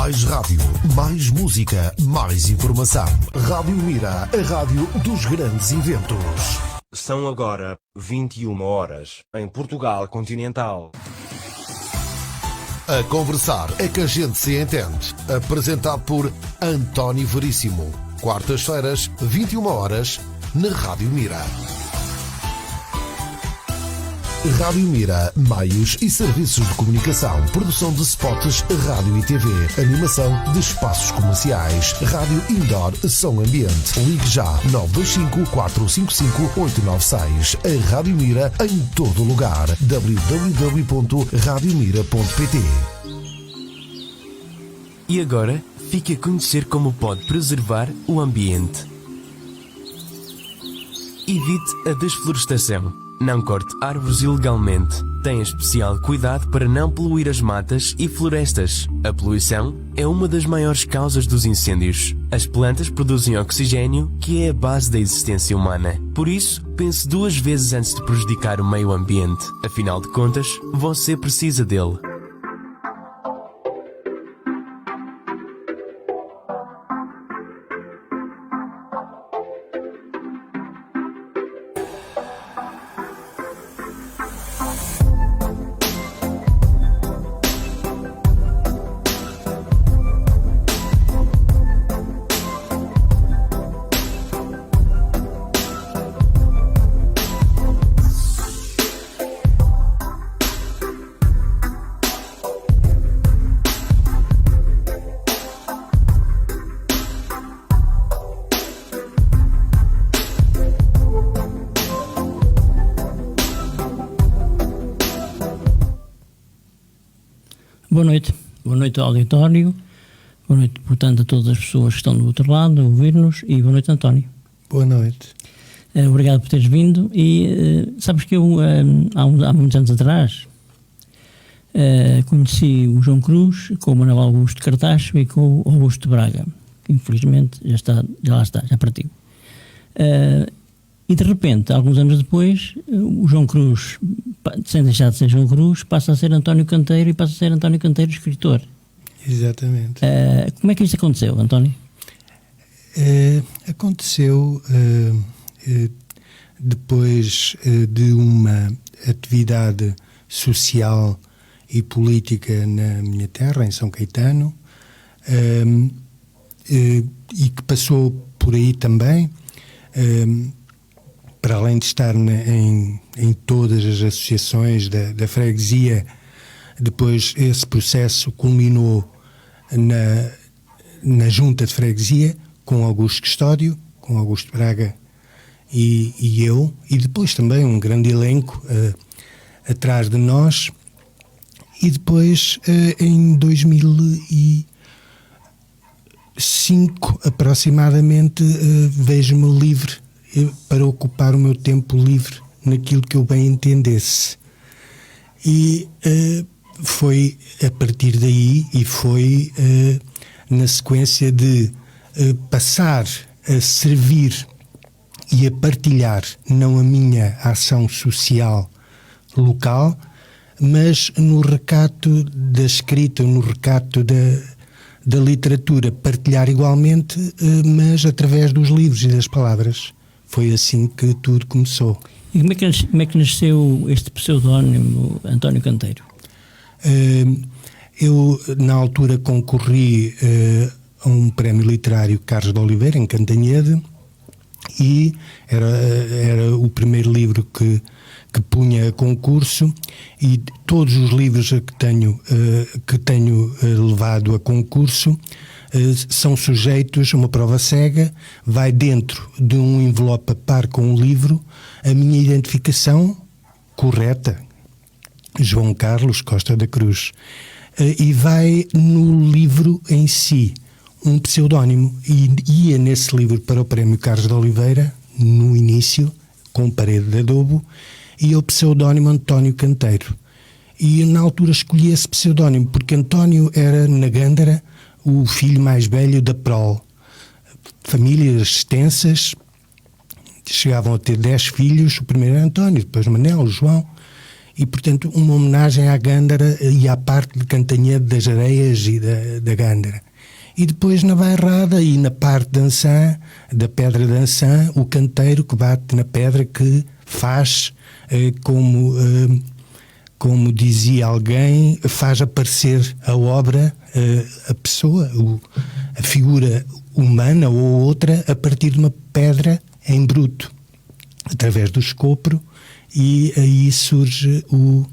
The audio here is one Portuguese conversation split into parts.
Mais rádio, mais música, mais informação. Rádio Mira, a rádio dos grandes eventos. São agora 21 horas em Portugal continental. A conversar é que a gente se entende. Apresentado por António Veríssimo. Quartas-feiras, 21 horas, na Rádio Mira. Rádio Mira, meios e serviços de comunicação, produção de spots, rádio e TV, animação de espaços comerciais, rádio indoor, som ambiente. Ligue já 925-455-896. A Rádio Mira em todo lugar. www.radiomira.pt. E agora, fique a conhecer como pode preservar o ambiente. Evite a desflorestação. Não corte árvores ilegalmente. Tenha especial cuidado para não poluir as matas e florestas. A poluição é uma das maiores causas dos incêndios. As plantas produzem oxigênio, que é a base da existência humana. Por isso, pense duas vezes antes de prejudicar o meio ambiente. Afinal de contas, você precisa dele. Boa noite ao auditório, boa noite, portanto, a todas as pessoas que estão do outro lado a ouvir-nos e boa noite, António. Boa noite. Obrigado por teres vindo e sabes que eu há muitos anos atrás conheci o João Cruz com o Manuel Augusto Cartacho e com o Augusto de Braga, que infelizmente já partiu. E de repente, alguns anos depois, o João Cruz, sem deixar de ser João Cruz, passa a ser António Canteiro e passa a ser António Canteiro escritor. Exatamente. Como é que isto aconteceu, António? Aconteceu depois de uma atividade social e política na minha terra, em São Caetano, e que passou por aí também, para além de estar em todas as associações da freguesia. Depois esse processo culminou na junta de freguesia, com Augusto Custódio, com Augusto Braga e eu, e depois também um grande elenco atrás de nós. E depois, em 2005, aproximadamente, vejo-me livre para ocupar o meu tempo livre naquilo que eu bem entendesse. E foi a partir daí, e foi na sequência de passar a servir e a partilhar, não a minha ação social local, mas no recato da escrita, no recato da literatura, partilhar igualmente, mas através dos livros e das palavras. Foi assim que tudo começou. E como é que nasceu este pseudónimo António Canteiro? Eu, na altura, concorri a um prémio literário Carlos de Oliveira, em Cantanhede, e era o primeiro livro que punha a concurso, e todos os livros que tenho levado a concurso são sujeitos a uma prova cega. Vai dentro de um envelope a par com o livro a minha identificação correta, João Carlos Costa da Cruz, e vai no livro em si um pseudónimo, e ia nesse livro para o prémio Carlos de Oliveira, no início, com parede de adobo, e o pseudónimo António Canteiro. E na altura escolhi esse pseudónimo porque António era, na Gândara, o filho mais velho da prole. Famílias extensas, chegavam a ter 10 filhos, o primeiro era António, depois Manel, João, e, portanto, uma homenagem à Gândara e à parte de Cantanhede das Areias e da Gândara. E depois na Bairrada e na parte de Ançã, da pedra de Ançã, o canteiro que bate na pedra, que faz, como dizia alguém, faz aparecer a obra, a pessoa, a figura humana ou outra, a partir de uma pedra em bruto, através do escopro, e aí surge o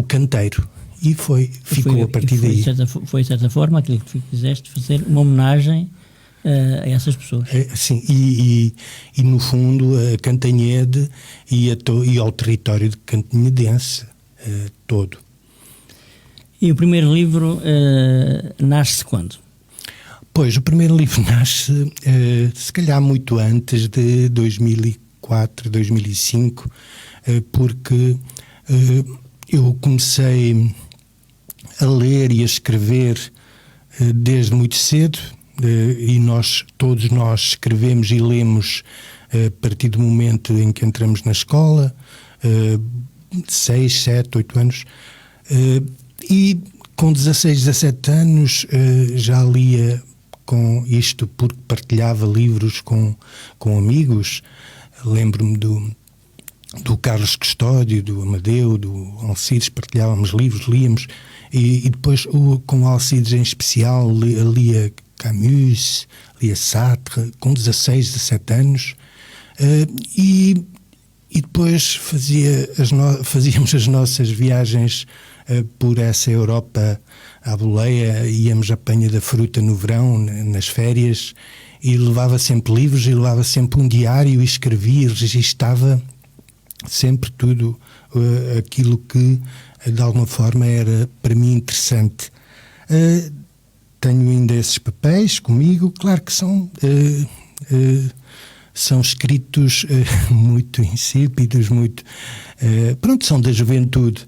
canteiro. E ficou a partir daí. Foi, de certa forma, aquilo que fizeste, fazer uma homenagem a essas pessoas. Sim, e no fundo a Cantanhede e ao território de cantanhedense todo. E o primeiro livro nasce quando? Pois, o primeiro livro nasce se calhar muito antes de 2004, 2005, porque eu comecei a ler e a escrever desde muito cedo, e todos nós escrevemos e lemos a partir do momento em que entramos na escola, 6, 7, 8 anos, e com 16, 17 anos já lia com isto, porque partilhava livros com amigos. Lembro-me do Carlos Custódio, do Amadeu, do Alcides, partilhávamos livros, líamos, e depois com o Alcides em especial lia Camus, lia Sartre, com 16, 17 anos, e depois fazíamos as nossas viagens por essa Europa à boleia, íamos à Penha da Fruta no verão, nas férias, e levava sempre livros, e levava sempre um diário, e escrevia, e registava sempre tudo aquilo que de alguma forma era para mim interessante. Tenho ainda esses papéis comigo, claro que são escritos muito insípidos, são da juventude.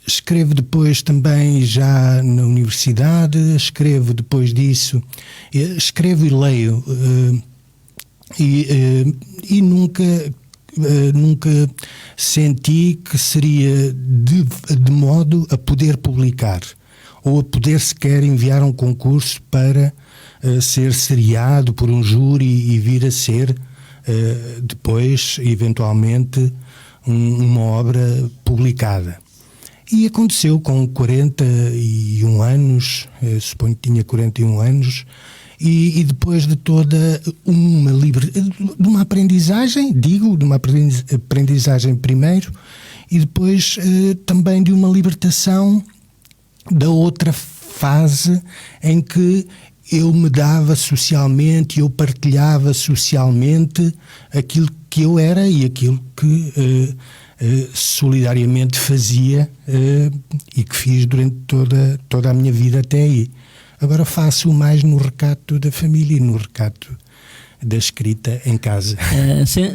Escrevo depois também já na universidade, escrevo depois disso, escrevo e leio, e nunca senti que seria de modo a poder publicar ou a poder sequer enviar um concurso para ser seriado por um júri e vir a ser depois, eventualmente, uma obra publicada. E aconteceu com 41 anos, suponho que tinha 41 anos, e depois de toda de uma aprendizagem, de uma aprendizagem primeiro, e depois também de uma libertação da outra fase em que eu me dava socialmente, eu partilhava socialmente aquilo que eu era e aquilo que solidariamente fazia e que fiz durante toda a minha vida até aí. Agora faço mais no recato da família e no recato da escrita em casa.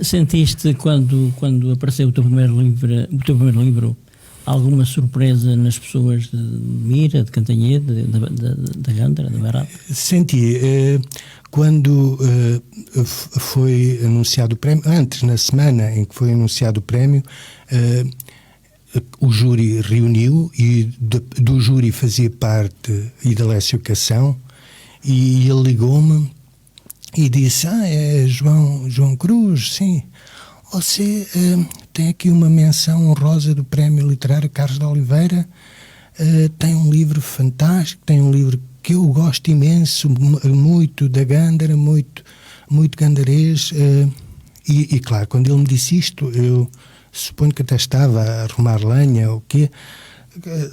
Sentiste quando apareceu o teu primeiro livro alguma surpresa nas pessoas de Mira, de Cantanhede, da Gândara, da Bairrada? Senti. Quando foi anunciado o prémio, antes, na semana em que foi anunciado o prémio, o júri reuniu, e do júri fazia parte Idalécio Cação, e ele ligou-me e disse: é João Cruz, sim, você tem aqui uma menção honrosa do Prémio Literário Carlos de Oliveira, tem um livro fantástico, tem um livro que eu gosto imenso, muito da Gândara, muito gandarês, e claro, quando ele me disse isto, eu suponho que até estava a arrumar lenha ou o quê,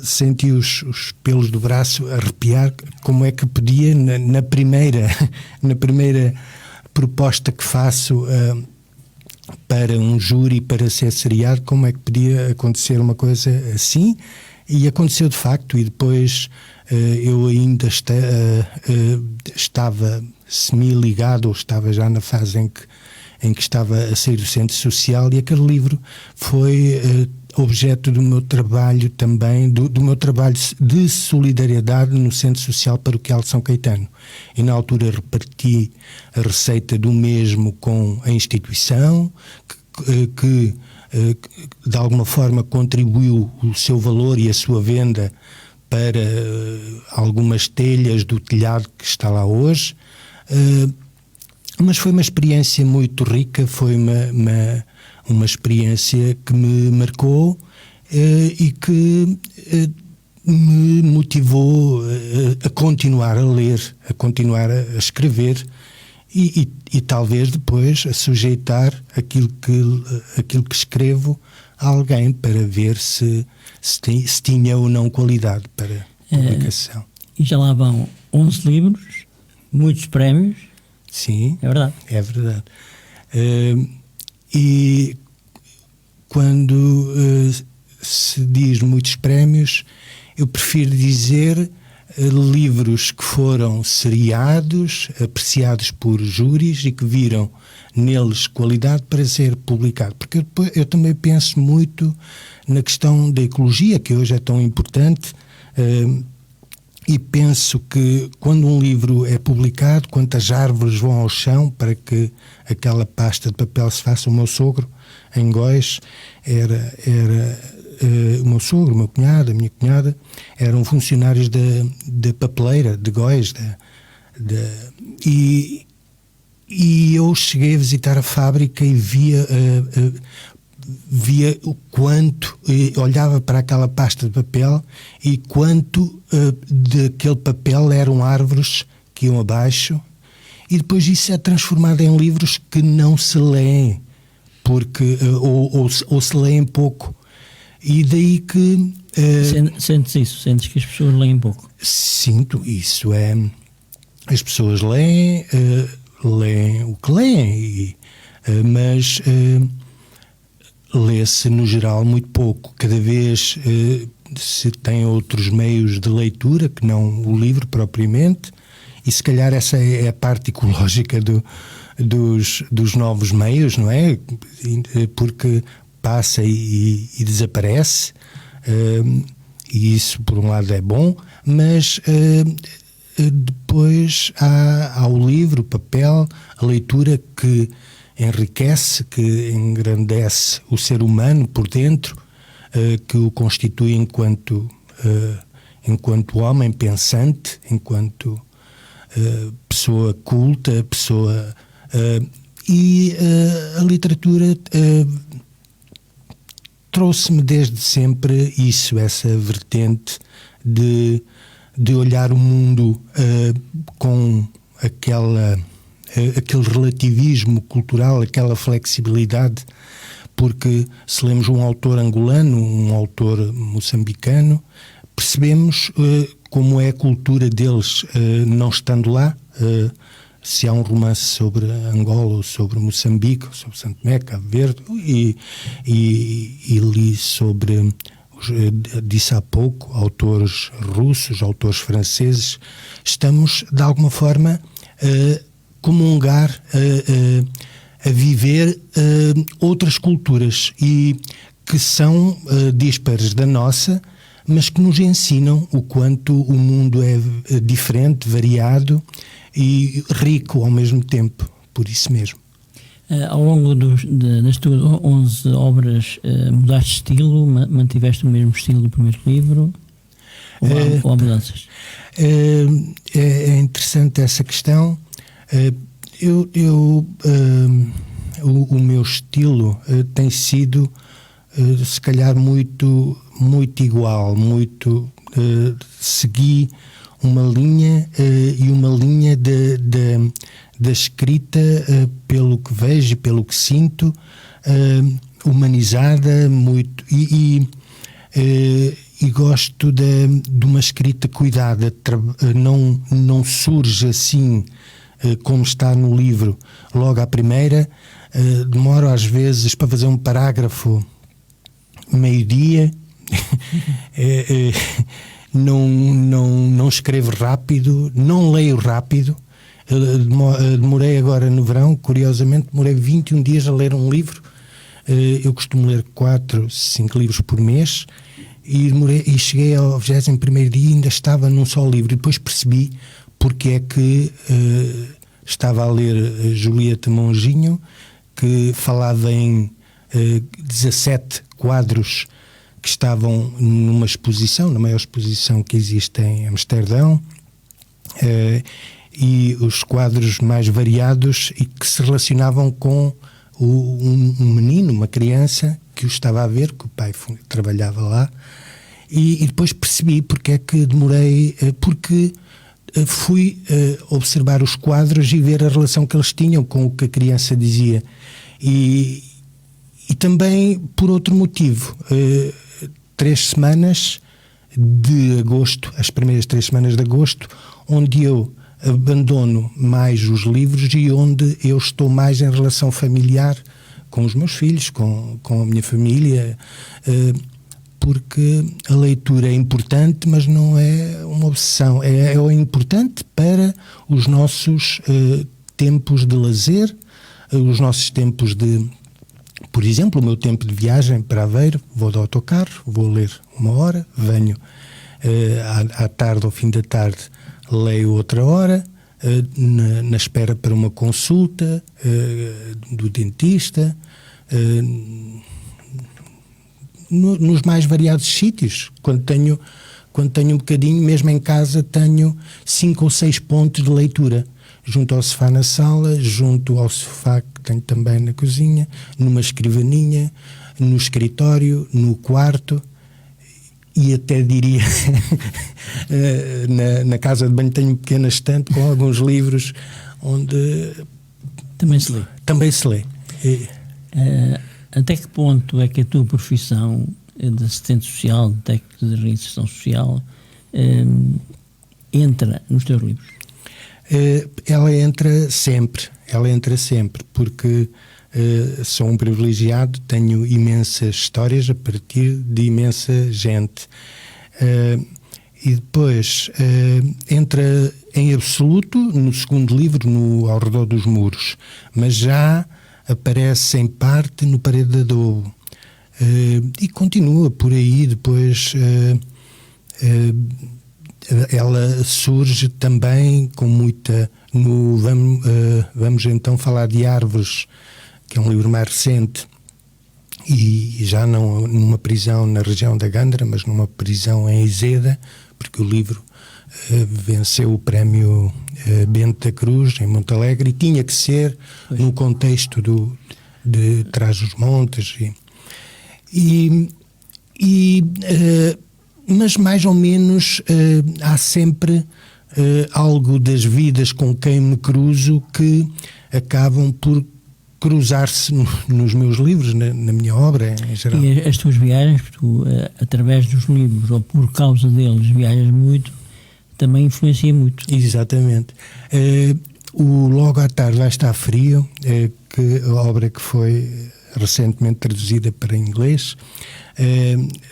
senti os pelos do braço arrepiar. Como é que podia, na primeira proposta que faço para um júri, para ser seriado, como é que podia acontecer uma coisa assim? E aconteceu de facto, e depois eu ainda estava semi-ligado, ou estava já na fase em que estava a sair do centro social, e aquele livro foi objeto do meu trabalho também, do meu trabalho de solidariedade no Centro Social Paroquial de São Caetano. E na altura reparti a receita do mesmo com a instituição, que de alguma forma contribuiu o seu valor e a sua venda para algumas telhas do telhado que está lá hoje, mas foi uma experiência muito rica, foi uma experiência que me marcou e que me motivou a continuar a ler, a continuar a escrever e talvez depois a sujeitar aquilo que escrevo a alguém para ver se tinha ou não qualidade para publicação. E já lá vão 11 livros, muitos prémios. Sim, é verdade. É verdade. E quando se diz muitos prémios, eu prefiro dizer livros que foram seriados, apreciados por júris e que viram neles qualidade para ser publicado. Porque eu também penso muito na questão da ecologia, que hoje é tão importante, e penso que quando um livro é publicado, quantas árvores vão ao chão para que aquela pasta de papel se faça. O meu sogro, em Góis, era o meu sogro, o meu cunhado, a minha cunhada, eram funcionários da papeleira de Góis, e eu cheguei a visitar a fábrica e via o quanto, olhava para aquela pasta de papel e quanto daquele papel eram árvores que iam abaixo, e depois isso é transformado em livros que não se leem, porque, ou se leem pouco. E daí que... Sentes isso? Sentes que as pessoas leem pouco? Sinto isso. As pessoas leem o que leem, mas lê-se no geral muito pouco. Cada vez se tem outros meios de leitura que não o livro propriamente, e se calhar essa é a parte ecológica dos novos meios, não é? Porque passa e desaparece, e isso por um lado é bom, mas depois há o livro, o papel, a leitura que enriquece, que engrandece o ser humano por dentro, que o constitui enquanto homem pensante, enquanto pessoa culta, pessoa... e a literatura trouxe-me desde sempre isso, essa vertente de olhar o mundo com aquele relativismo cultural, aquela flexibilidade, porque se lemos um autor angolano, um autor moçambicano, percebemos como é a cultura deles, não estando lá. Se há um romance sobre Angola, ou sobre Moçambique, ou sobre Santo Tomé, Cabo Verde, e li sobre, disse há pouco, autores russos, autores franceses, estamos de alguma forma a comungar, a viver outras culturas, e que são díspares da nossa, mas que nos ensinam o quanto o mundo é diferente, variado e rico ao mesmo tempo, por isso mesmo. Ao longo das tuas 11 obras, mudaste de estilo? Mantiveste o mesmo estilo do primeiro livro? Ou há mudanças? É interessante essa questão. O meu estilo tem sido, se calhar, muito igual, segui uma linha e uma linha da escrita, pelo que vejo e pelo que sinto, humanizada, muito, e gosto de uma escrita cuidada. Não surge assim como está no livro logo à primeira. Demoro às vezes para fazer um parágrafo meio-dia. Não escrevo rápido, não leio rápido. Demorei agora no verão, curiosamente, demorei 21 dias a ler um livro. Eu costumo ler 4, 5 livros por mês, e cheguei ao 21º dia e ainda estava num só livro. E depois percebi porque é que estava a ler Julieta Monjinho, que falava em 17 quadros que estavam numa exposição, na maior exposição que existe em Amsterdão, e os quadros mais variados e que se relacionavam com um menino, uma criança que o estava a ver, que o pai trabalhava lá, e depois percebi porque é que demorei, porque fui observar os quadros e ver a relação que eles tinham com o que a criança dizia, e também por outro motivo. 3 semanas de agosto, as primeiras 3 semanas de agosto, onde eu abandono mais os livros e onde eu estou mais em relação familiar com os meus filhos, com a minha família, porque a leitura é importante, mas não é uma obsessão. É importante para os nossos tempos de lazer, os nossos tempos de... Por exemplo, o meu tempo de viagem para Aveiro, vou de autocarro, vou ler 1 hora, venho à tarde, ao fim da tarde, leio outra hora, na espera para uma consulta do dentista, nos mais variados sítios. Quando tenho um bocadinho, mesmo em casa, tenho 5 ou 6 pontos de leitura. Junto ao sofá na sala, junto ao sofá que tenho também na cozinha, numa escrivaninha, no escritório, no quarto, e até diria na casa de banho tenho um pequeno estante com alguns livros onde também se lê. Também se lê. Até que ponto é que a tua profissão de assistente social, de técnico de reinserção social, entra nos teus livros? Ela entra sempre, porque sou um privilegiado, tenho imensas histórias a partir de imensa gente, e depois entra em absoluto no segundo livro, no Ao Redor dos Muros, mas já aparece em parte no Parede de Adobo, e continua por aí. Depois ela surge também com muita... Vamos então falar de Árvores, que é um livro mais recente, e já não numa prisão na região da Gândara, mas numa prisão em Izeda, porque o livro venceu o prémio Bento da Cruz, em Montalegre, e tinha que ser no contexto de Trás-os-Montes. Mas mais ou menos há sempre algo das vidas com quem me cruzo que acabam por cruzar-se nos meus livros, na minha obra em geral. E as tuas viagens, tu, através dos livros ou por causa deles viajas muito, também influencia muito. Exatamente. O Logo à Tarde Vai Estar Frio, a obra que foi recentemente traduzida para inglês,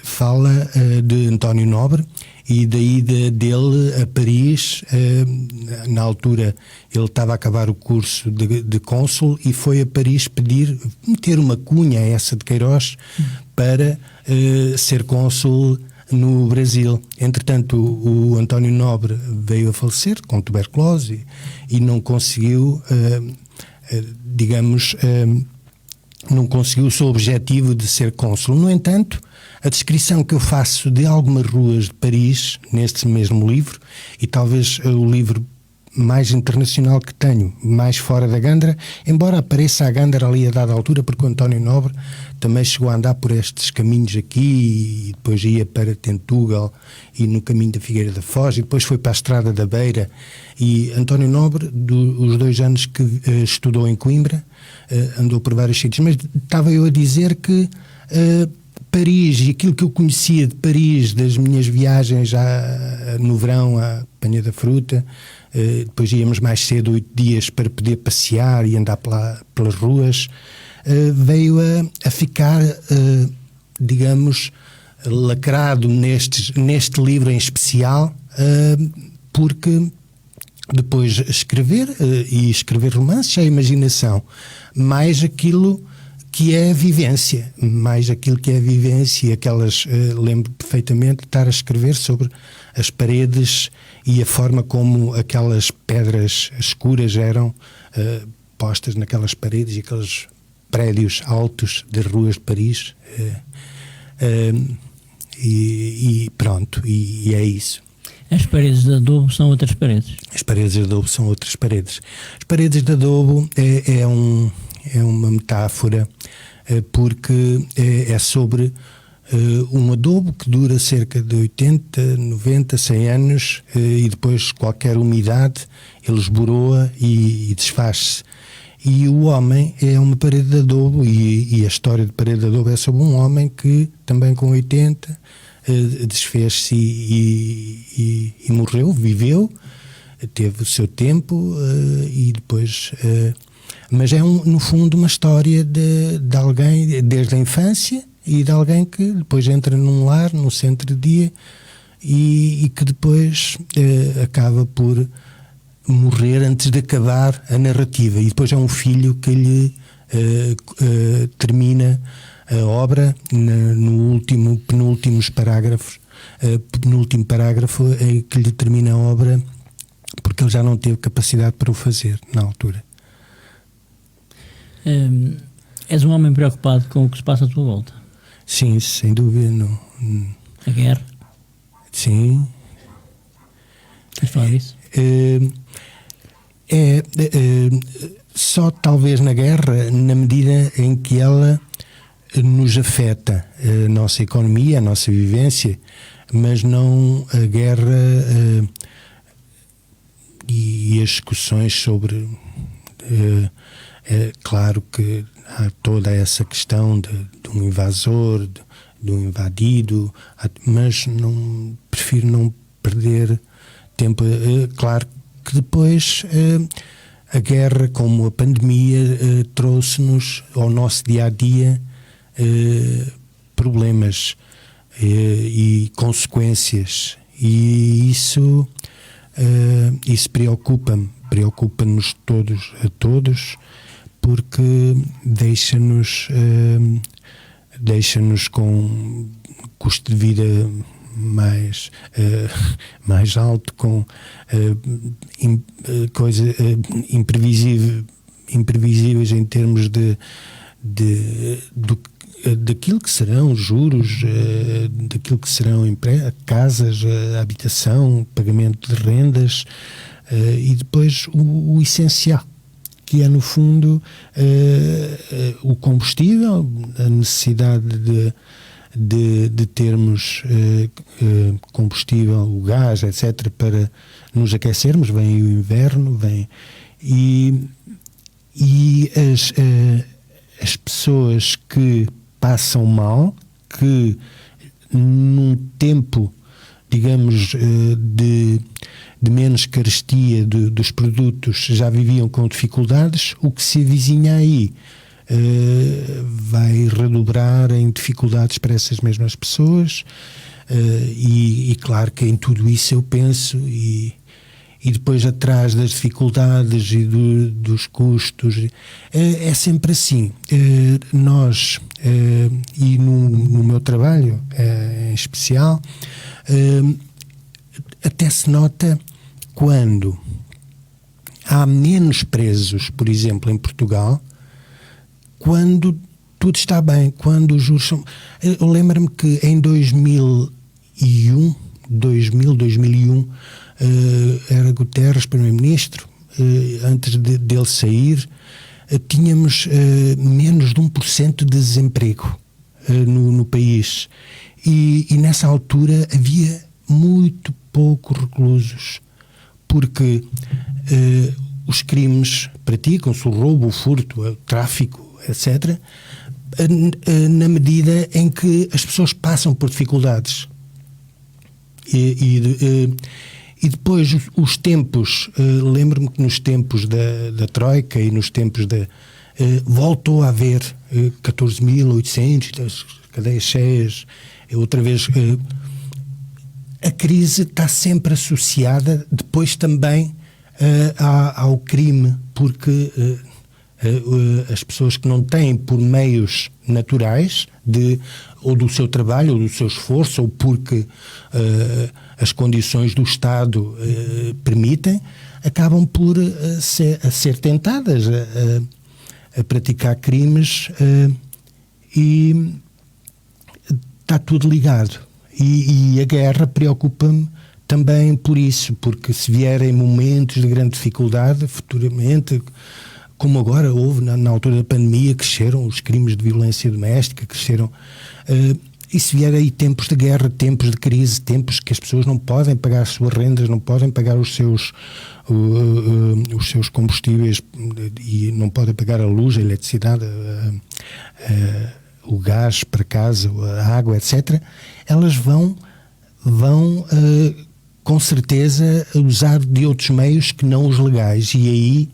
fala de António Nobre e da ida dele a Paris. Na altura ele estava a acabar o curso de cônsul e foi a Paris meter uma cunha a essa de Queiroz para ser cônsul no Brasil. Entretanto, o António Nobre veio a falecer com tuberculose e não conseguiu, não conseguiu o seu objetivo de ser cônsul. No entanto, a descrição que eu faço de algumas ruas de Paris, neste mesmo livro, e talvez o livro mais internacional que tenho, mais fora da Gândara, embora apareça a Gândara ali a dada altura, porque o António Nobre também chegou a andar por estes caminhos aqui, e depois ia para Tentugal e no caminho da Figueira da Foz, e depois foi para a Estrada da Beira. E António Nobre, os 2 anos que estudou em Coimbra, andou por vários sítios. Mas estava eu a dizer que Paris, e aquilo que eu conhecia de Paris, das minhas viagens já no verão à Penha da Fruta, depois íamos mais cedo, 8 dias, para poder passear e andar pelas ruas, veio a ficar, digamos, lacrado neste livro em especial, porque depois escrever romances é a imaginação, mais aquilo que é a vivência, lembro perfeitamente de estar a escrever sobre as paredes e a forma como aquelas pedras escuras eram postas naquelas paredes, e aqueles prédios altos das ruas de Paris. E pronto, e é isso. As paredes de adobo são outras paredes. As paredes de adobo são outras paredes. As paredes de adobo é uma metáfora, porque é sobre um adobo que dura cerca de 80, 90, 100 anos, e depois qualquer umidade ele esboroa e desfaz-se. E o homem é uma parede de adobo, e a história de parede de adobo é sobre um homem que também com 80 desfez-se e morreu, viveu, teve o seu tempo, e depois... mas é no fundo uma história de alguém desde a infância, e de alguém que depois entra num lar, num centro de dia, e que depois acaba por morrer antes de acabar a narrativa. E depois é um filho que lhe termina a obra no penúltimo parágrafo é que lhe termina a obra, porque ele já não teve capacidade para o fazer na altura. És um homem preocupado com o que se passa à tua volta? Sim, sem dúvida. A guerra? Sim. Queres falar disso? Só talvez na guerra, na medida em que ela nos afeta a nossa economia, a nossa vivência, mas não a guerra e as discussões sobre... É claro que há toda essa questão de um invasor, de um invadido, mas prefiro não perder tempo. Claro que depois a guerra, como a pandemia, trouxe-nos ao nosso dia-a-dia problemas e consequências, e isso preocupa-nos todos, porque deixa-nos com custo de vida mais alto, com coisas imprevisíveis em termos daquilo que serão os juros, daquilo que serão casas, habitação, pagamento de rendas, e depois o essencial, que é no fundo o combustível, a necessidade de termos combustível, o gás, etc., para nos aquecermos. Vem o inverno, e as pessoas que passam mal, que num tempo, digamos, de menos carestia dos produtos já viviam com dificuldades, o que se avizinha aí vai redobrar em dificuldades para essas mesmas pessoas, e claro que em tudo isso eu penso, e depois atrás das dificuldades e dos custos, é sempre assim. Nós, e no meu trabalho em especial, até se nota quando há menos presos, por exemplo, em Portugal, quando tudo está bem, quando os juros são... Eu lembro-me que em 2001, era Guterres primeiro-ministro, antes dele sair, tínhamos menos de 1% de desemprego no país, e nessa altura havia muito poucos reclusos, porque os crimes praticam-se, o roubo, o furto, o tráfico, etc., na medida em que as pessoas passam por dificuldades. E depois os tempos, lembro-me que nos tempos da Troika e nos tempos voltou a haver 14.800 cadeias cheias, outra vez... A crise está sempre associada depois também ao crime, porque as pessoas que não têm por meios naturais, ou do seu trabalho, ou do seu esforço, ou porque as condições do Estado permitem, acabam por ser tentadas a praticar crimes, e está tudo ligado. E a guerra preocupa-me também por isso, porque se vierem momentos de grande dificuldade futuramente, como agora houve na altura da pandemia, cresceram os crimes de violência doméstica, cresceram, e se vier aí tempos de guerra, tempos de crise, tempos que as pessoas não podem pagar as suas rendas, não podem pagar os seus combustíveis e não podem pagar a luz, a eletricidade, o gás para casa, a água, etc., elas vão com certeza usar de outros meios que não os legais, e aí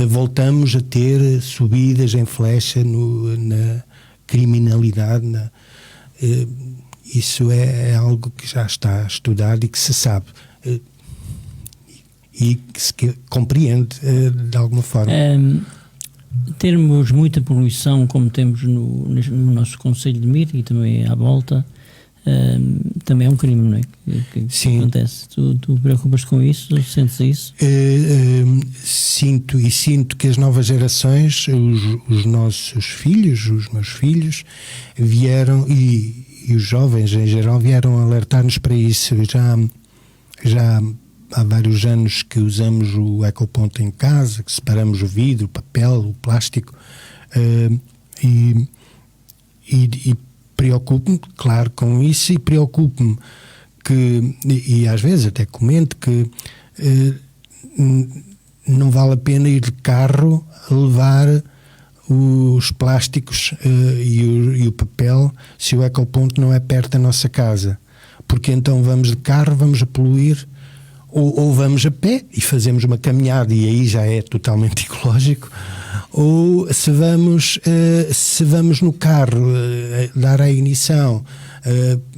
voltamos a ter subidas em flecha na criminalidade. Isso é algo que já está estudado e que se sabe e que se compreende de alguma forma. Termos muita poluição, como temos no nosso concelho de Mira e também à volta, também é um crime, não é? Que Sim. Acontece. Tu preocupas com isso? Sentes isso? Sinto que as novas gerações, os nossos filhos, os meus filhos, vieram, e os jovens em geral, vieram alertar-nos para isso. Já há vários anos que usamos o ecoponto em casa, que separamos o vidro, o papel, o plástico, e preocupo-me, claro, com isso, e preocupo-me que, e às vezes até comento que não vale a pena ir de carro a levar os plásticos e o papel se o ecoponto não é perto da nossa casa, porque então vamos de carro, vamos a poluir, ou vamos a pé e fazemos uma caminhada, e aí já é totalmente ecológico, ou se vamos no carro, dar a ignição,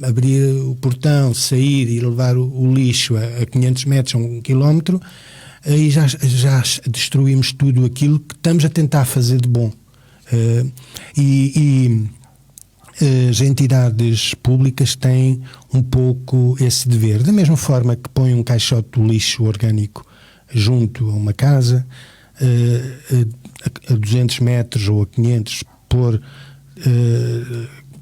abrir o portão, sair e levar o lixo a 500 metros, a 1 quilómetro, aí já destruímos tudo aquilo que estamos a tentar fazer de bom. As entidades públicas têm um pouco esse dever, da mesma forma que põem um caixote do lixo orgânico junto a uma casa, a 200 metros ou a 500, pôr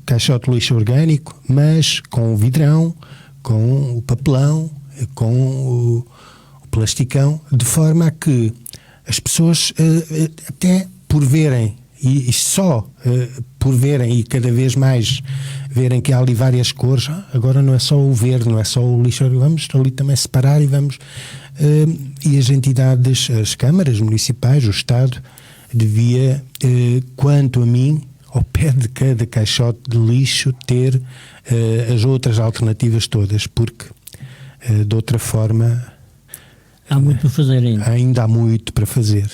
caixote de lixo orgânico, mas com o vidrão, com o papelão, com o plasticão, de forma a que as pessoas, até por verem, e só por verem, e cada vez mais verem que há ali várias cores, agora não é só o verde, não é só o lixo, vamos ali também separar, e vamos, e as entidades, as câmaras municipais, o Estado, devia, quanto a mim, ao pé de cada caixote de lixo, ter as outras alternativas todas, porque de outra forma há muito para fazer ainda. Ainda há muito para fazer.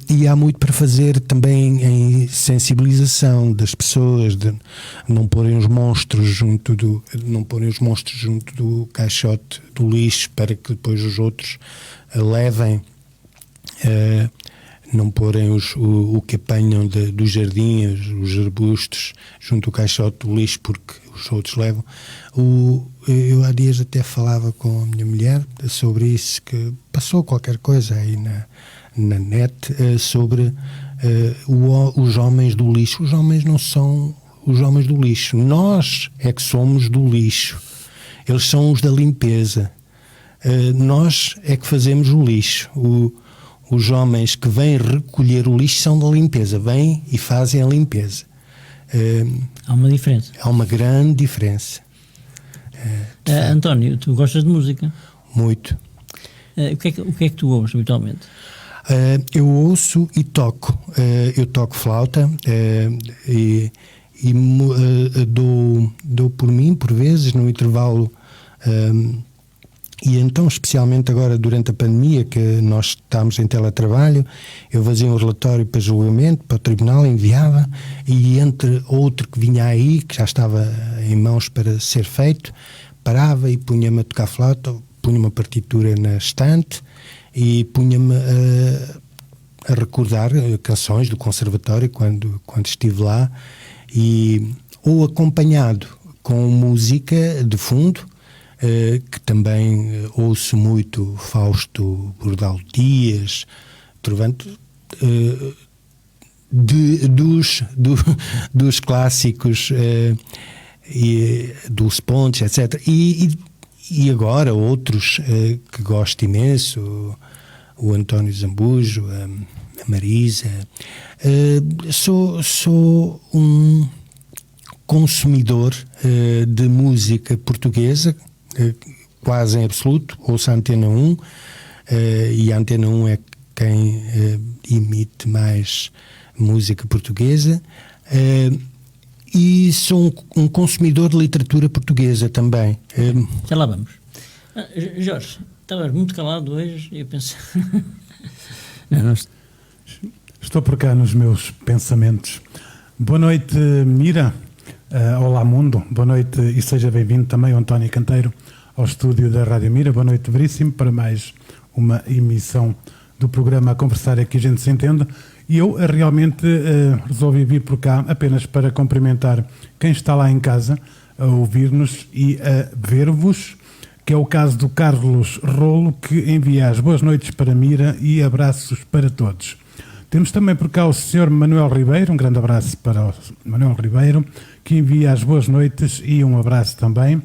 E há muito para fazer também em sensibilização das pessoas, de não porem os monstros junto do caixote do lixo para que depois os outros levem, não porem o que apanham dos jardins, os arbustos junto ao caixote do lixo porque os outros levam. Eu há dias até falava com a minha mulher sobre isso, que passou qualquer coisa aí na net sobre os homens do lixo. Os homens não são os homens do lixo, nós é que somos do lixo, eles são os da limpeza, nós é que fazemos o lixo. Os homens que vêm recolher o lixo são da limpeza, vêm e fazem a limpeza. Há uma diferença. Há uma grande diferença. António, tu gostas de música? Muito. O que é que tu ouves habitualmente? Eu ouço e toco. Eu toco flauta e dou por mim, por vezes, no intervalo. E então, especialmente agora durante a pandemia, que nós estamos em teletrabalho, eu fazia um relatório para julgamento, para o tribunal, enviava, e entre outro que vinha aí, que já estava em mãos para ser feito, parava e punha-me a tocar flauta, punha uma partitura na estante e punha-me a recordar canções do conservatório quando estive lá, ou acompanhado com música de fundo, que também ouço muito Fausto Bordal Dias, Trovante, dos clássicos e dos Pontes, etc. E agora outros que gosto imenso, o António Zambujo, a Marisa. Sou um consumidor de música portuguesa, quase em absoluto. Ouço a Antena 1, e a Antena 1 é quem emite mais música portuguesa, e sou um consumidor de literatura portuguesa também. Já lá vamos. Jorge, estavas muito calado hoje e eu pensei... não. Estou por cá nos meus pensamentos. Boa noite, Mira. Olá, mundo. Boa noite e seja bem-vindo também, António Canteiro, ao estúdio da Rádio Mira. Boa noite, Veríssimo, para mais uma emissão do programa A Conversar é que a gente se entende. E eu realmente resolvi vir por cá apenas para cumprimentar quem está lá em casa a ouvir-nos e a ver-vos, que é o caso do Carlos Rolo, que envia as boas noites para Mira e abraços para todos. Temos também por cá o Sr. Manuel Ribeiro, um grande abraço para o Manuel Ribeiro, que envia as boas noites e um abraço também.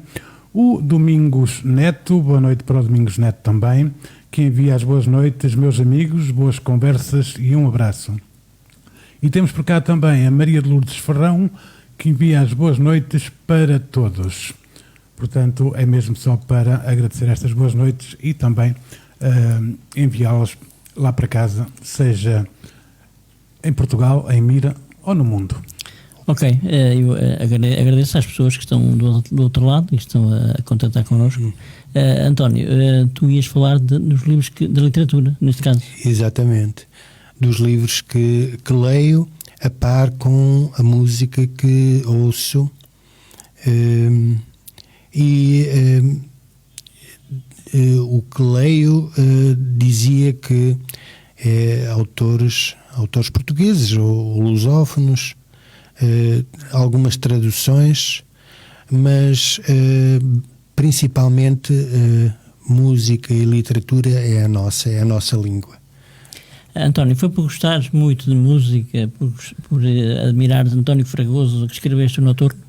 O Domingos Neto, boa noite para o Domingos Neto também, que envia as boas noites, meus amigos, boas conversas e um abraço. E temos por cá também a Maria de Lourdes Ferrão, que envia as boas noites para todos. Portanto, é mesmo só para agradecer estas boas noites e também enviá-las lá para casa, seja em Portugal, em Mira ou no mundo. Ok, eu agradeço às pessoas que estão do outro lado e que estão a contactar connosco. António, tu ias falar dos livros da literatura, neste caso. Exatamente. Dos livros que leio a par com a música que ouço. O que leio dizia que autores portugueses ou lusófonos, algumas traduções, mas principalmente música e literatura é a nossa língua. António, foi por gostares muito de música, por admirares António Fragoso, que escreveste o Noturno?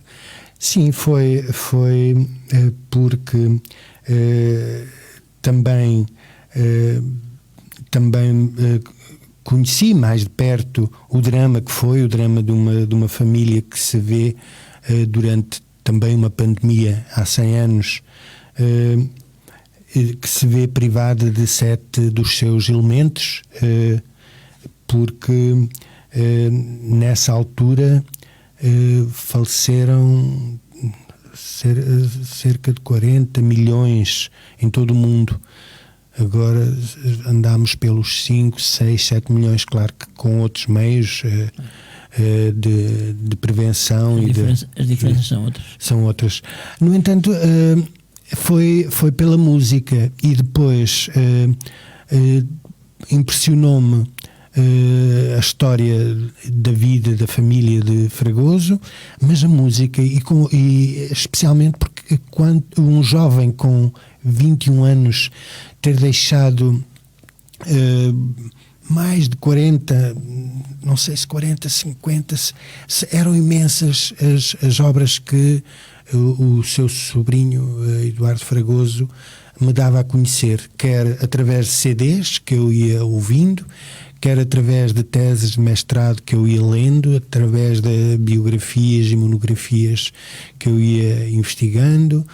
Sim, foi porque também conheci mais de perto o drama que foi o drama de uma família que se vê durante também uma pandemia há 100 anos, que se vê privada de 7 dos seus elementos, porque nessa altura faleceram cerca de 40 milhões em todo o mundo. Agora andamos pelos 5, 6, 7 milhões, claro que com outros meios de prevenção. As diferenças são outras. No entanto, foi pela música e depois impressionou-me a história da vida da família de Fragoso, mas a música e especialmente porque quando um jovem com 21 anos ter deixado mais de 40, não sei se 40, 50, eram imensas as obras que o seu sobrinho Eduardo Fragoso me dava a conhecer, quer através de CDs que eu ia ouvindo, quer através de teses de mestrado que eu ia lendo, através de biografias e monografias que eu ia investigando,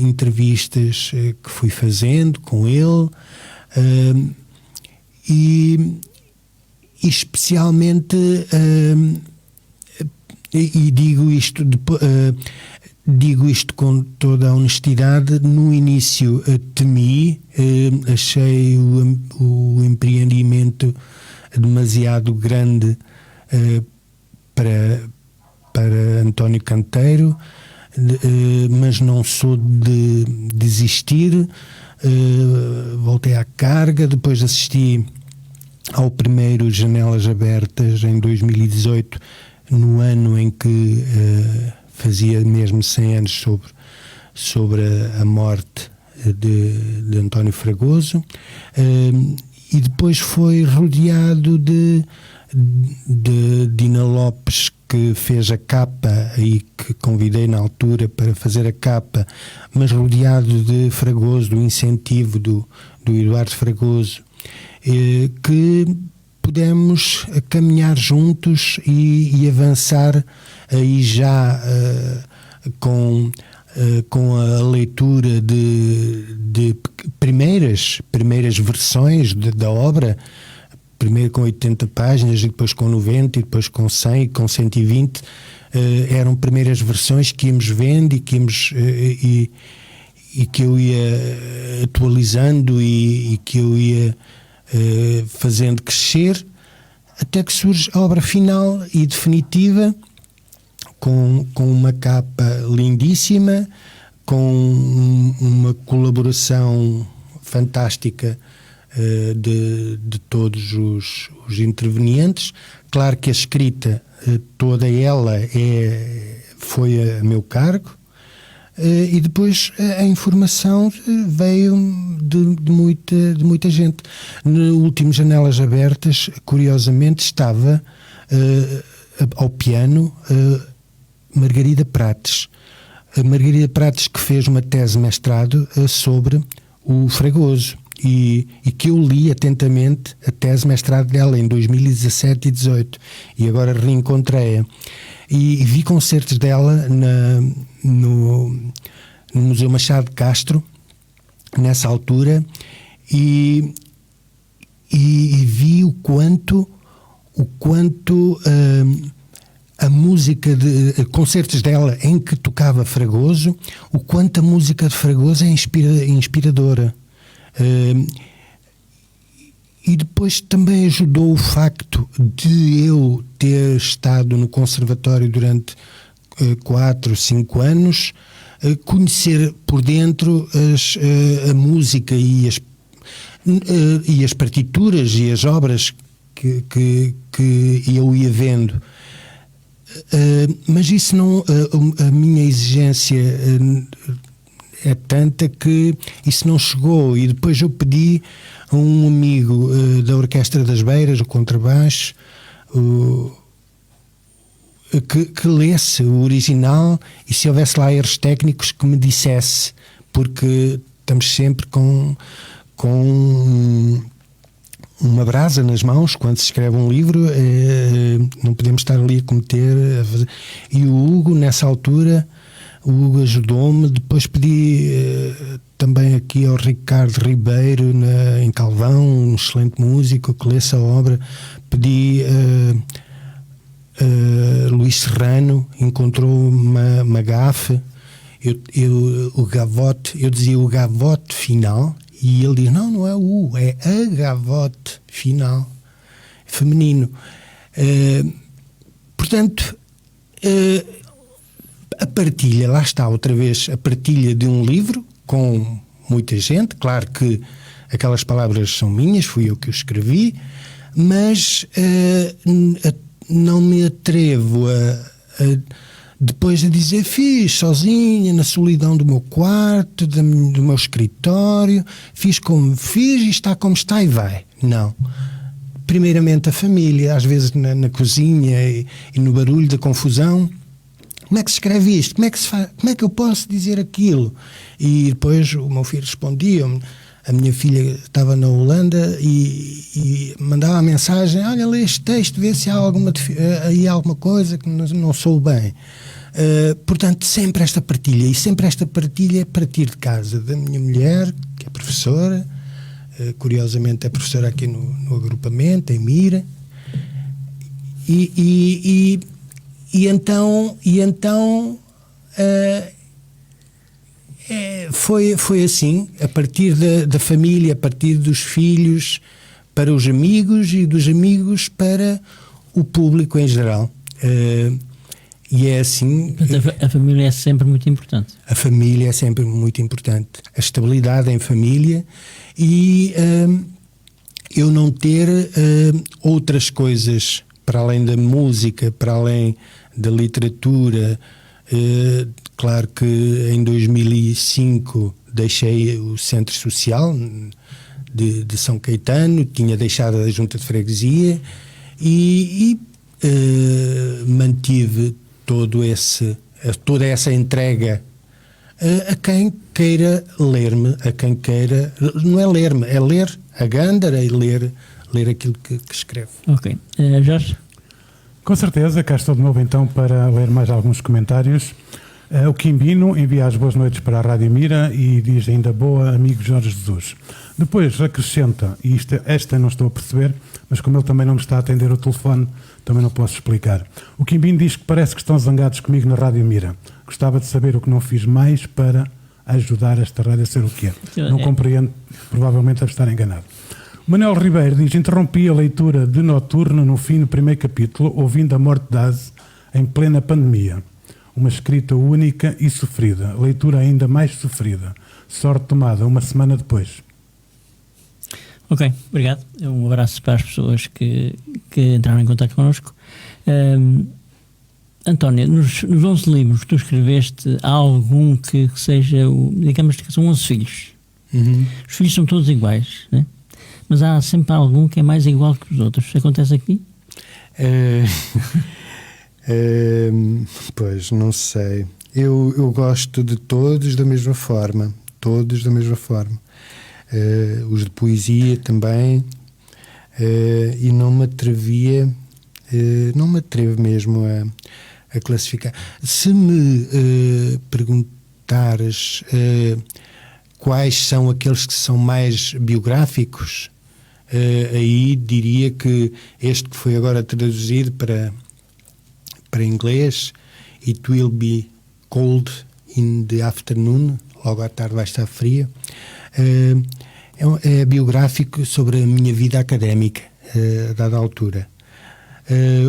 entrevistas que fui fazendo com ele, e especialmente, e digo isto com toda a honestidade, no início temi, achei o empreendimento demasiado grande para António Canteiro, mas não sou de desistir. Voltei à carga, depois assisti ao primeiro Janelas Abertas em 2018, no ano em que fazia mesmo 100 anos sobre a morte de António Fragoso, e depois foi rodeado de de Dina Lopes, que fez a capa e que convidei na altura para fazer a capa, mas rodeado de Fragoso, do incentivo do Eduardo Fragoso, que pudemos caminhar juntos e avançar aí já com a leitura de primeiras versões da obra, primeiro com 80 páginas, e depois com 90, e depois com 100, com 120. Eram primeiras versões que íamos vendo e que íamos e que eu ia atualizando e que eu ia fazendo crescer, até que surge a obra final e definitiva, com uma capa lindíssima, com uma colaboração fantástica de todos os intervenientes. Claro que a escrita toda ela foi a meu cargo, e depois a informação veio de muita gente. No último Janelas Abertas, curiosamente, estava ao piano Margarida Prates. A Margarida Prates, que fez uma tese de mestrado sobre o Fragoso, e que eu li atentamente a tese de mestrado dela em 2017 e 2018, e agora reencontrei-a e vi concertos dela no Museu Machado de Castro nessa altura, e vi o quanto a música de concertos dela em que tocava Fragoso, o quanto a música de Fragoso é inspiradora. E depois também ajudou o facto de eu ter estado no conservatório durante 4, 5 anos, conhecer por dentro a música e as partituras e as obras que eu ia vendo. Mas isso não, a minha exigência é tanta que isso não chegou, e depois eu pedi a um amigo da Orquestra das Beiras, o contrabaixo, que lesse o original, e se houvesse lá erros técnicos que me dissesse, porque estamos sempre com uma brasa nas mãos quando se escreve um livro, não podemos estar ali a cometer. E o Hugo, nessa altura, ajudou-me. Depois pedi também aqui ao Ricardo Ribeiro, em Calvão, um excelente músico, que lesse a obra. Pedi Luís Serrano, encontrou uma gafe. O gavote, eu dizia o gavote final, e ele diz, não é o U, é a gavote final, feminino. Portanto, a partilha, lá está outra vez, a partilha de um livro com muita gente. Claro que aquelas palavras são minhas, fui eu que o escrevi, mas não me atrevo depois a dizer, fiz sozinha, na solidão do meu quarto, do meu escritório, fiz como fiz e está como está e vai. Não. Primeiramente a família, às vezes na cozinha e no barulho da confusão. Como é que se escreve isto? Como é que se faz? Como é que eu posso dizer aquilo? E depois o meu filho respondia-me. A minha filha estava na Holanda e mandava a mensagem, olha, lê este texto, vê se há alguma coisa que não sou bem. Portanto, sempre esta partilha, e sempre esta partilha a partir de casa, da minha mulher, que é professora, curiosamente é professora aqui no agrupamento, em Mira, e então foi assim, a partir da família, a partir dos filhos para os amigos, e dos amigos para o público em geral. E é assim. A família é sempre muito importante. A família é sempre muito importante. A estabilidade em família, e eu não ter outras coisas para além da música, para além da literatura. Claro que em 2005 deixei o Centro Social de São Caetano, tinha deixado a Junta de Freguesia, e mantive toda essa entrega a quem queira ler-me, a quem queira, não é ler-me, é ler a Gândara e ler aquilo que escreve. Ok. Jorge? Com certeza, cá estou de novo então para ler mais alguns comentários. O Quimbino envia as boas noites para a Rádio Mira e diz ainda boa, amigo Jorge Jesus. Depois acrescenta, e esta não estou a perceber, mas como ele também não me está a atender o telefone, também não posso explicar. O Quimbino diz que parece que estão zangados comigo na Rádio Mira. Gostava de saber o que não fiz mais para ajudar esta rádio a ser o que é. Não compreendo, provavelmente deve estar enganado. Manuel Ribeiro diz, interrompi a leitura de Noturno no fim do primeiro capítulo, ouvindo a morte de Az em plena pandemia. Uma escrita única e sofrida, leitura ainda mais sofrida. Sorte tomada uma semana depois. Ok, obrigado. Um abraço para as pessoas que entraram em contato connosco. António, nos 11 livros que tu escreveste, há algum que seja, digamos que são 11 filhos. Uhum. Os filhos são todos iguais, né? Mas há sempre algum que é mais igual que os outros. Acontece aqui? Pois, não sei. Eu gosto de todos da mesma forma. Todos da mesma forma. Os de poesia também. E não me atrevia... não me atrevo mesmo a classificar. Se me perguntares quais são aqueles que são mais biográficos, aí diria que este que foi agora traduzido para inglês, It Will Be Cold in the Afternoon, logo à tarde vai estar fria, é biográfico sobre a minha vida académica a dada altura.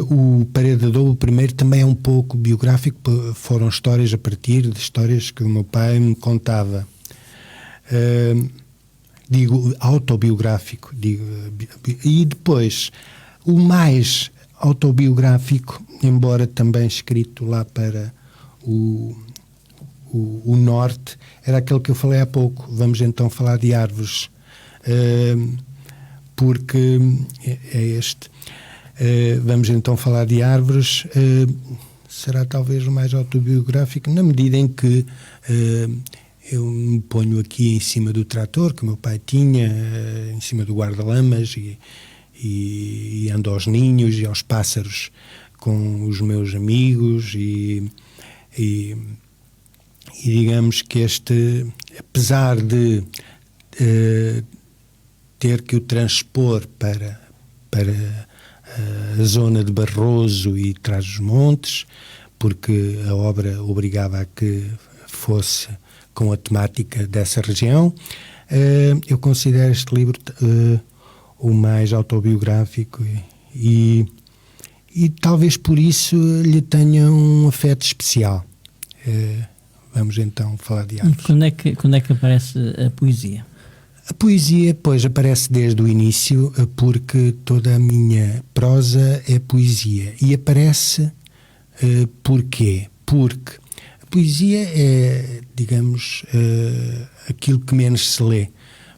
O Parede de Adobe, o primeiro, também é um pouco biográfico, foram histórias a partir de histórias que o meu pai me contava. Digo autobiográfico, e depois o mais autobiográfico, embora também escrito lá para o norte, era aquele que eu falei há pouco. Vamos então falar de árvores, porque é este. Vamos então falar de árvores. Será talvez o mais autobiográfico, na medida em que eu me ponho aqui em cima do trator que o meu pai tinha, em cima do guarda-lamas, e ando aos ninhos e aos pássaros com os meus amigos e digamos que este, apesar de ter que o transpor para a zona de Barroso e Trás-os-Montes, porque a obra obrigava a que fosse com a temática dessa região, eu considero este livro o mais autobiográfico e talvez por isso lhe tenha um afeto especial. Vamos então falar de árvores. Quando é que aparece a poesia? A poesia, pois, aparece desde o início, porque toda a minha prosa é poesia. E aparece porquê? Porque a poesia é, digamos, aquilo que menos se lê.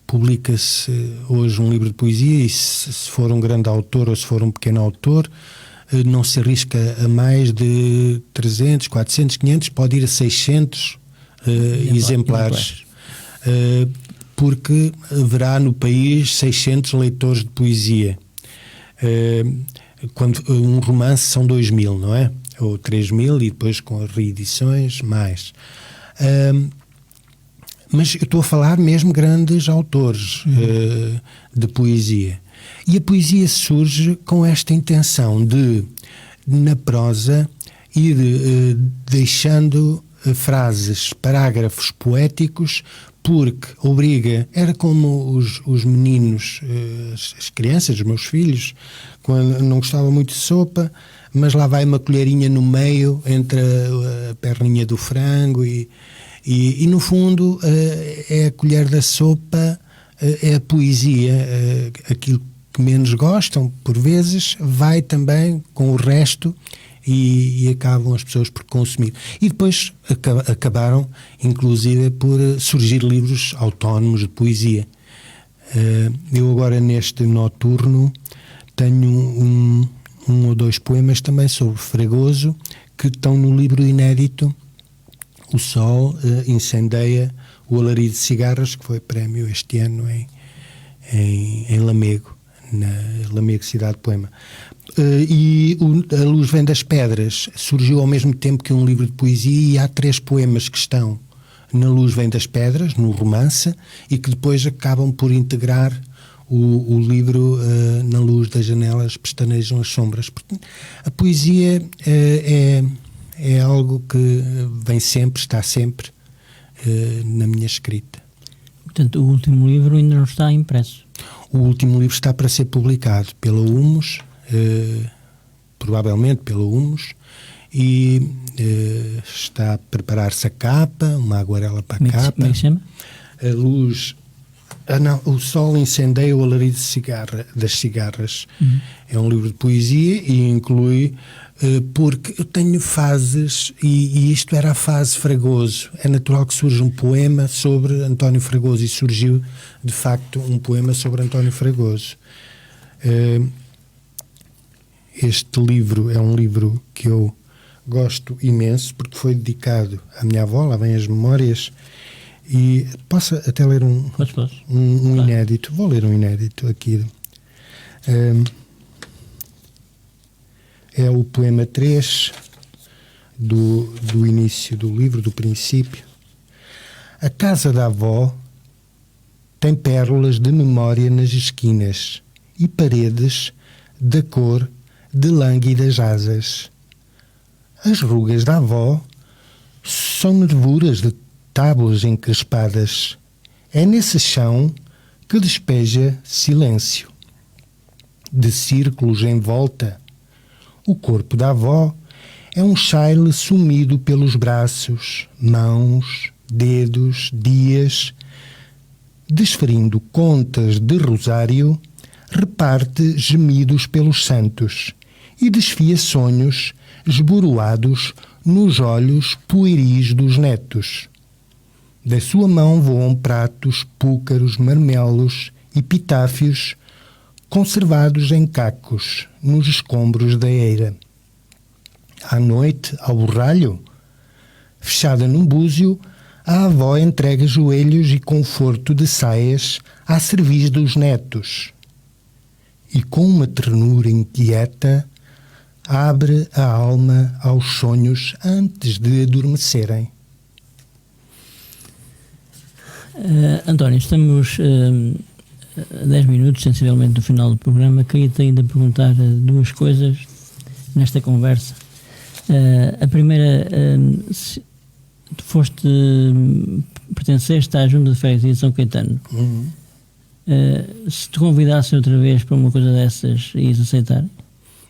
Publica-se hoje um livro de poesia e se for um grande autor ou se for um pequeno autor, não se arrisca a mais de 300, 400, 500, pode ir a 600 exemplares. Porque haverá no país 600 leitores de poesia. Quando um romance são 2.000, não é? Ou 3.000 e depois com as reedições mais. Mas eu estou a falar mesmo grandes autores de poesia. E a poesia surge com esta intenção de, na prosa, ir deixando frases, parágrafos poéticos, porque obriga, era como os meninos, as crianças, os meus filhos, quando não gostavam muito de sopa, mas lá vai uma colherinha no meio, entre a perninha do frango e no fundo é a colher da sopa, é a poesia, aquilo que menos gostam, por vezes, vai também com o resto e acabam as pessoas por consumir. E depois acabaram, inclusive, por surgir livros autónomos de poesia. Eu agora, neste Noturno, tenho um ou dois poemas também sobre Fragoso, que estão no livro inédito O Sol Incendeia o Alarido de Cigarras, que foi prémio este ano em Lamego, na Lamego Cidade de Poema. E A Luz Vem das Pedras surgiu ao mesmo tempo que um livro de poesia, e há 3 poemas que estão na Luz Vem das Pedras, no romance, e que depois acabam por integrar o livro Na Luz das Janelas Pestanejam as Sombras. Portanto, a poesia é algo que vem sempre, está sempre na minha escrita. Portanto, o último livro ainda não está impresso. O último livro está para ser publicado pela Humus, provavelmente pela Humus, e está a preparar-se a capa, uma aguarela para a capa. Como é que se chama? A luz... O Sol Incendeia o Alarido das Cigarras. É um livro de poesia e inclui... porque eu tenho fases, e isto era a fase Fragoso. É natural que surja um poema sobre António Fragoso, e surgiu, de facto, um poema sobre António Fragoso. Este livro é um livro que eu gosto imenso, porque foi dedicado à minha avó, lá vem as memórias, e posso até ler um inédito. Vou ler um inédito aqui. É o poema 3 do início do livro, do princípio. A casa da avó tem pérolas de memória nas esquinas e paredes da cor de lânguidas asas. As rugas da avó são nervuras de tábuas encrespadas. É nesse chão que despeja silêncio. De círculos em volta, o corpo da avó é um chaile sumido pelos braços, mãos, dedos, dias. Desferindo contas de rosário, reparte gemidos pelos santos e desfia sonhos esboroados nos olhos pueris dos netos. Da sua mão voam pratos, púcaros, marmelos, epitáfios, conservados em cacos, nos escombros da eira. À noite, ao borralho, fechada num búzio, a avó entrega joelhos e conforto de saias à cerviz dos netos. E com uma ternura inquieta, abre a alma aos sonhos antes de adormecerem. António, estamos a 10 minutos, sensivelmente, do final do programa. Queria-te ainda perguntar 2 coisas nesta conversa. A primeira, tu pertenceste à Junta de Freguesia de São Caetano. Se te convidassem outra vez para uma coisa dessas, ias aceitar?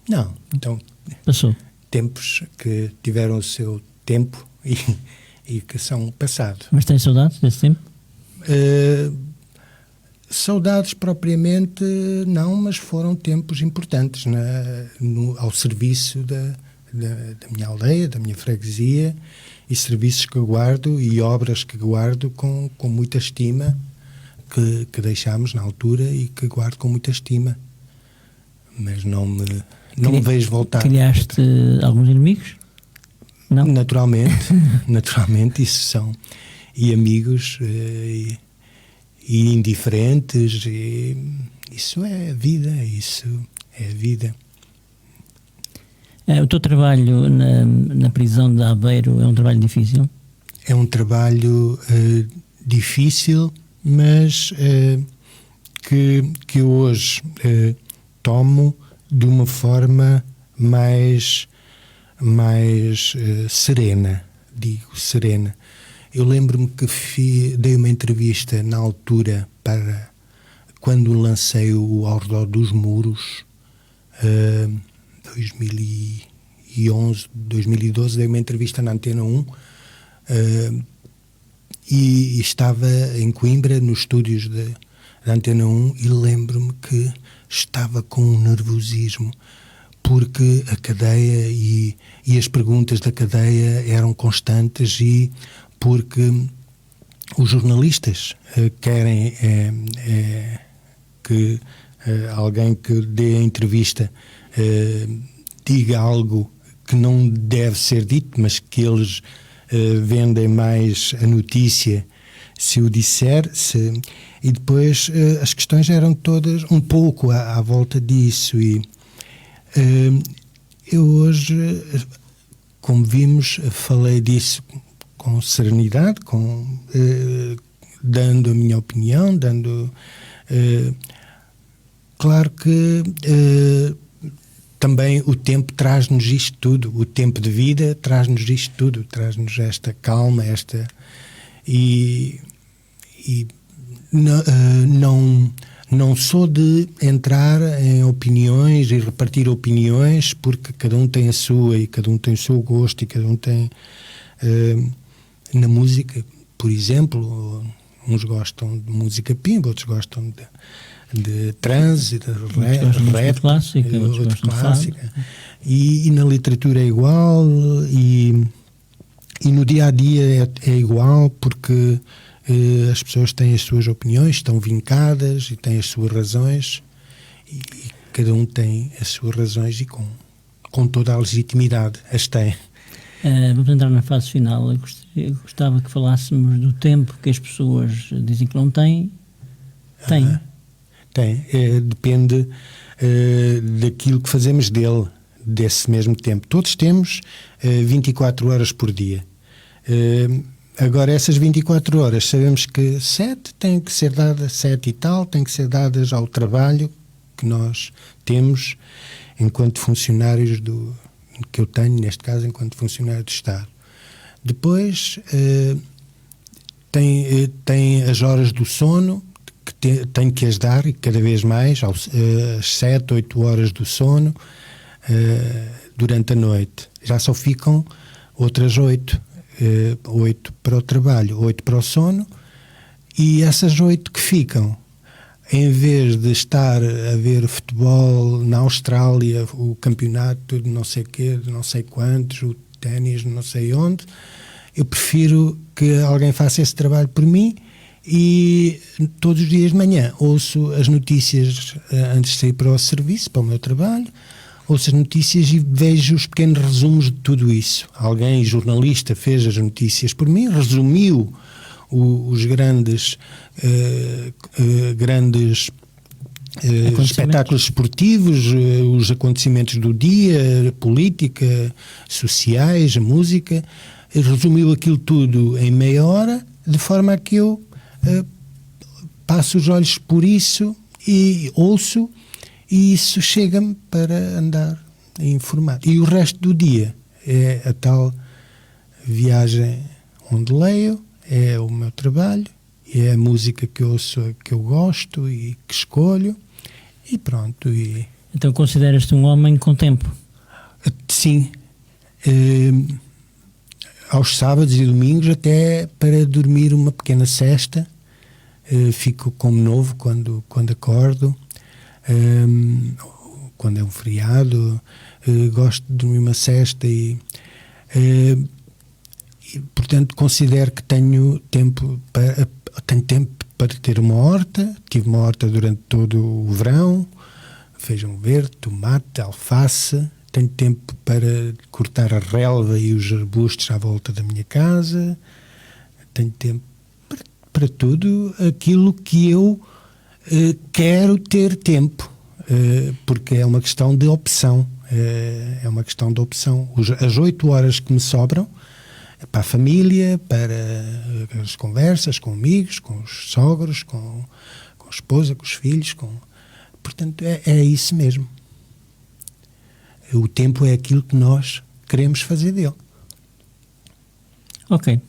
Não, então... Passou. Tempos que tiveram o seu tempo e que são passados. Mas tens saudades desse tempo? Saudades propriamente não, mas foram tempos importantes ao serviço da minha aldeia, da minha freguesia, e serviços que guardo e obras que guardo com muita estima, que deixámos na altura e que guardo com muita estima. Mas não me vejo voltar. Criaste alguns inimigos? Não? Naturalmente, isso são e amigos e indiferentes, e isso é a vida, O teu trabalho na prisão de Aveiro é um trabalho difícil? É um trabalho difícil, mas que hoje tomo de uma forma mais serena, serena. Eu lembro-me que dei uma entrevista na altura para quando lancei o Ao Redor dos Muros, 2011, 2012, dei uma entrevista na Antena 1, e estava em Coimbra, nos estúdios da Antena 1, e lembro-me que estava com um nervosismo, porque a cadeia e as perguntas da cadeia eram constantes, e porque os jornalistas querem que alguém que dê a entrevista diga algo que não deve ser dito, mas que eles vendem mais a notícia se o disser. E depois as questões eram todas um pouco à volta disso. E eu hoje, como vimos, falei disso com serenidade, dando a minha opinião, claro que também o tempo traz-nos isto tudo, o tempo de vida traz-nos isto tudo, traz-nos esta calma, e não sou de entrar em opiniões e repartir opiniões, porque cada um tem a sua e cada um tem o seu gosto e cada um tem na música, por exemplo, uns gostam de música pimba, outros gostam de trance, de rap, clássica, outros clássica. E na literatura é igual, e no dia a dia é igual, porque as pessoas têm as suas opiniões, estão vincadas e têm as suas razões, e cada um tem as suas razões e com toda a legitimidade as tem. Vamos entrar na fase final. Eu gostava que falássemos do tempo que as pessoas dizem que não têm. Tem. Depende daquilo que fazemos desse mesmo tempo. Todos temos 24 horas por dia. Agora, essas 24 horas, sabemos que 7 têm que ser dadas, 7 e tal, têm que ser dadas ao trabalho que nós temos enquanto funcionários que eu tenho, neste caso, enquanto funcionário do Estado. Depois, tem as horas do sono, que tenho que as dar, e cada vez mais, às 7, 8 horas do sono, durante a noite. Já só ficam outras 8 para o trabalho, 8 para o sono, e essas 8 que ficam, em vez de estar a ver futebol na Austrália, o campeonato de não sei quê, de não sei quantos, o ténis não sei onde, eu prefiro que alguém faça esse trabalho por mim, e todos os dias de manhã ouço as notícias antes de sair para o serviço, para o meu trabalho, ouço as notícias e vejo os pequenos resumos de tudo isso. Alguém, jornalista, fez as notícias por mim, resumiu os grandes espetáculos esportivos, os acontecimentos do dia, a política, sociais, a música, resumiu aquilo tudo em meia hora, de forma a que eu passo os olhos por isso e ouço, e isso chega-me para andar informado. E o resto do dia é a tal viagem onde leio, é o meu trabalho, é a música que eu ouço, que eu gosto e que escolho, e pronto. Então consideras-te um homem com tempo? Sim. Aos sábados e domingos, até para dormir uma pequena sesta, fico como novo quando acordo. Quando é um feriado, gosto de dormir uma sesta e portanto considero que tenho tempo para ter uma horta. Tive uma horta durante todo o verão, feijão verde, tomate, alface. Tenho tempo para cortar a relva e os arbustos à volta da minha casa. Tenho tempo para tudo aquilo que eu quero ter tempo, porque é uma questão de opção. É uma questão de opção. As 8 horas que me sobram para a família, para as conversas com amigos, com os sogros, com a esposa, com os filhos, portanto é isso mesmo. O tempo é aquilo que nós queremos fazer dele. Ok.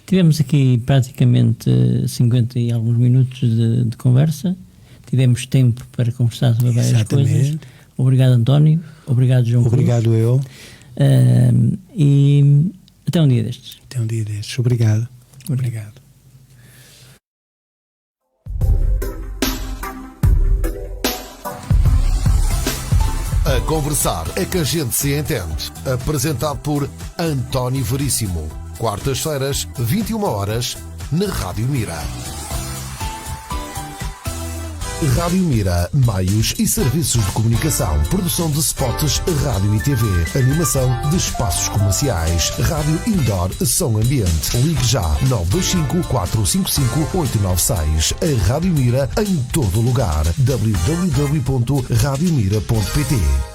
Tivemos aqui praticamente 50 e alguns minutos de conversa. Tivemos tempo para conversar sobre várias coisas. Obrigado, António. Obrigado, João Cruz. Obrigado eu. E até um dia destes. Até um dia destes. Obrigado. Obrigado. A conversar é que a gente se entende. Apresentado por António Veríssimo. Quartas-feiras, 21 horas, na Rádio Mira. Rádio Mira, meios e serviços de comunicação, produção de spots, rádio e TV, animação de espaços comerciais, rádio indoor, som ambiente. Ligue já 925 455 896. A Rádio Mira em todo lugar. www.radiomira.pt